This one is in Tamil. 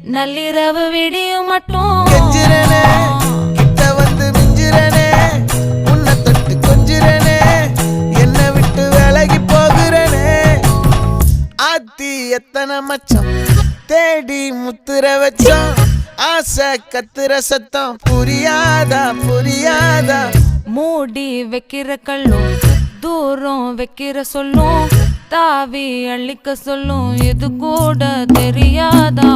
நள்ளிரவு விடியும் மட்டும் கெஞ்சிரனே கிட்ட வந்து மிஞ்சிரனே உன்னை தொட்டு கொஞ்சிரனே என்ன விட்டு விலகி போகிறனே ஆத்தி எத்தனை மச்சம் தேடி முத்துற வச்சோம் ஆசை கத்துற சத்தம் புரியாதா புரியாதா மூடி வைக்கிற கல்லும் தூரம் வைக்கிற சொல்லும் தாவி அள்ளிக்க சொல்லும் இது கூட தெரியாதா